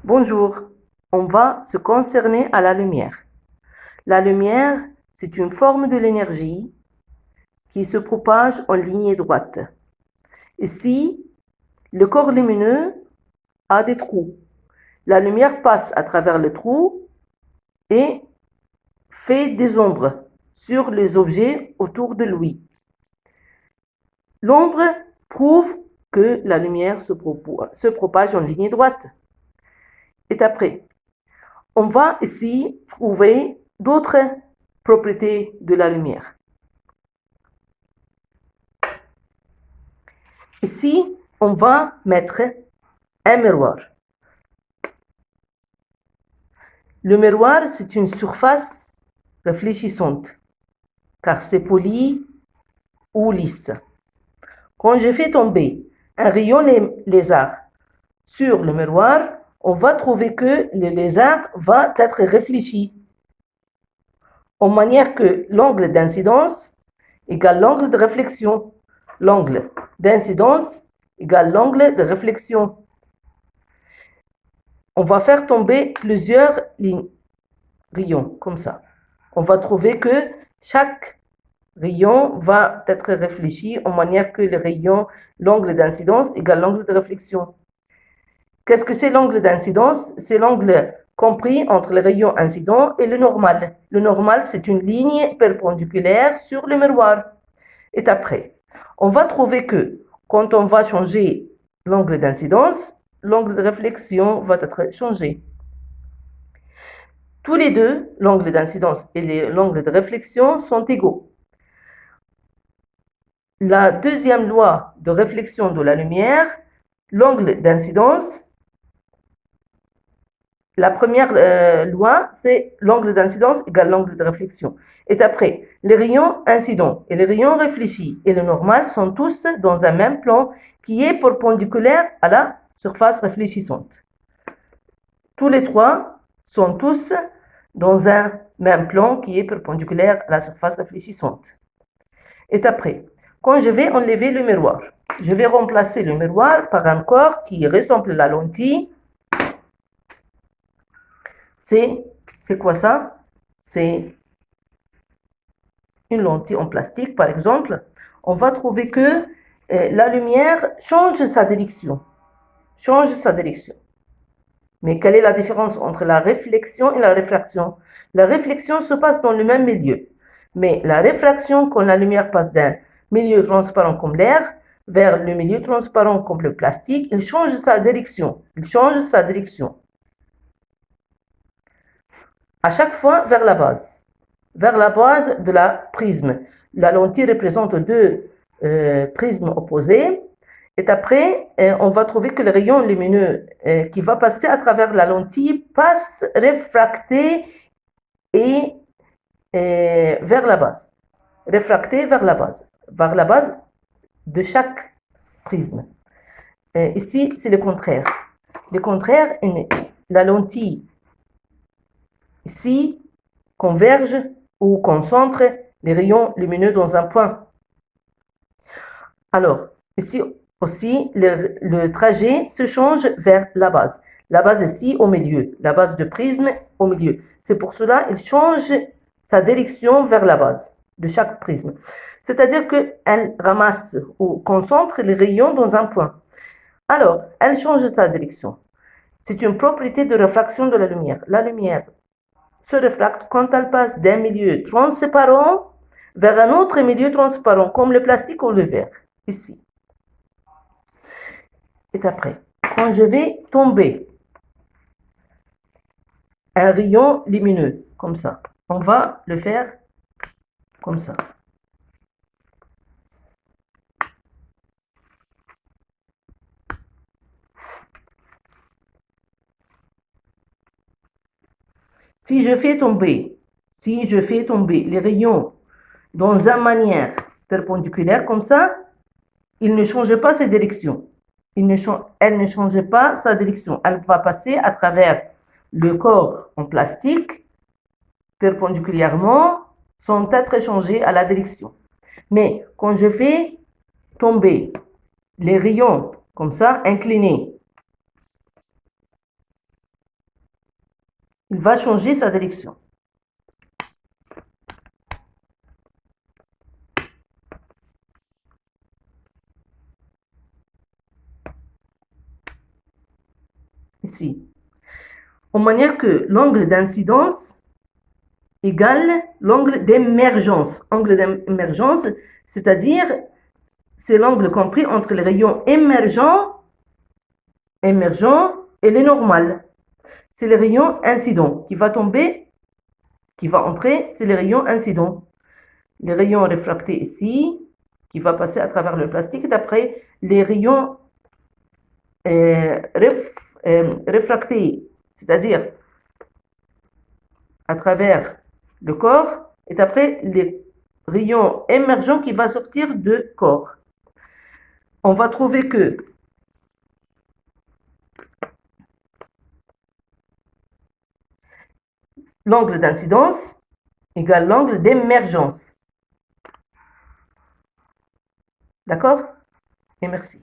Bonjour, on va se concerner à la lumière. La lumière, c'est une forme de l'énergie qui se propage en ligne droite. Ici, le corps lumineux a des trous. La lumière passe à travers les trous et fait des ombres sur les objets autour de lui. L'ombre prouve que la lumière se propage en ligne droite. Et après, on va ici trouver d'autres propriétés de la lumière. Ici, on va mettre un miroir. Le miroir, c'est une surface réfléchissante, car c'est poli ou lisse. Quand je fais tomber un rayon lézard sur le miroir, on va trouver que le lézard va être réfléchi, en manière que l'angle d'incidence égale l'angle de réflexion. L'angle d'incidence égale l'angle de réflexion. On va faire tomber plusieurs rayons, comme ça. On va trouver que chaque rayon va être réfléchi en manière que le rayon, l'angle d'incidence égale l'angle de réflexion. Qu'est-ce que c'est l'angle d'incidence? C'est l'angle compris entre le rayon incident et le normal. Le normal, c'est une ligne perpendiculaire sur le miroir. Et après, on va trouver que quand on va changer l'angle d'incidence, l'angle de réflexion va être changé. Tous les deux, l'angle d'incidence et l'angle de réflexion sont égaux. La deuxième loi de réflexion de la lumière, l'angle d'incidence, la première loi, c'est l'angle d'incidence égale l'angle de réflexion. Et après, les rayons incidents et les rayons réfléchis et le normal sont tous dans un même plan qui est perpendiculaire à la surface réfléchissante. Tous les trois sont tous dans un même plan qui est perpendiculaire à la surface réfléchissante. Et après, quand je vais enlever le miroir, je vais remplacer le miroir par un corps qui ressemble à la lentille. C'est quoi ça? C'est une lentille en plastique, par exemple. On va trouver que la lumière change sa direction. Change sa direction. Mais quelle est la différence entre la réflexion et la réfraction? La réflexion se passe dans le même milieu. Mais la réfraction, quand la lumière passe d'un milieu transparent comme l'air vers le milieu transparent comme le plastique, il change sa direction. Il change sa direction. À chaque fois vers la base de la prisme. La lentille représente deux prismes opposés. Et après, on va trouver que le rayon lumineux qui va passer à travers la lentille passe réfracté et vers la base. Réfracté vers la base de chaque prisme. Ici, c'est le contraire. Le contraire, la lentille ici converge ou concentre les rayons lumineux dans un point. Alors, ici aussi, le trajet se change vers la base. La base ici au milieu, la base de prisme au milieu. C'est pour cela qu'il change sa direction vers la base de chaque prisme. C'est-à-dire qu'elle ramasse ou concentre les rayons dans un point. Alors, elle change sa direction. C'est une propriété de réfraction de la lumière. La lumière se réfracte quand elle passe d'un milieu transparent vers un autre milieu transparent, comme le plastique ou le verre, ici. Et après, quand je vais tomber un rayon lumineux, comme ça, on va le faire comme ça. Si je fais tomber les rayons dans une manière perpendiculaire comme ça, il ne change pas sa direction. Elle ne change pas sa direction. Elle va passer à travers le corps en plastique perpendiculairement sans être changés à la direction. Mais quand je fais tomber les rayons comme ça, inclinés, il va changer sa direction. Ici. En manière que l'angle d'incidence égale l'angle d'émergence. Angle d'émergence, c'est-à-dire, c'est l'angle compris entre les rayons émergents et les normales. C'est les rayons incidents qui va tomber, qui va entrer, c'est les rayons incidents. Les rayons réfractés ici, qui va passer à travers le plastique, d'après les rayons réfractés, c'est-à-dire à travers le corps, et après les rayons émergents qui va sortir du corps. On va trouver que l'angle d'incidence égale l'angle d'émergence. D'accord? Et merci.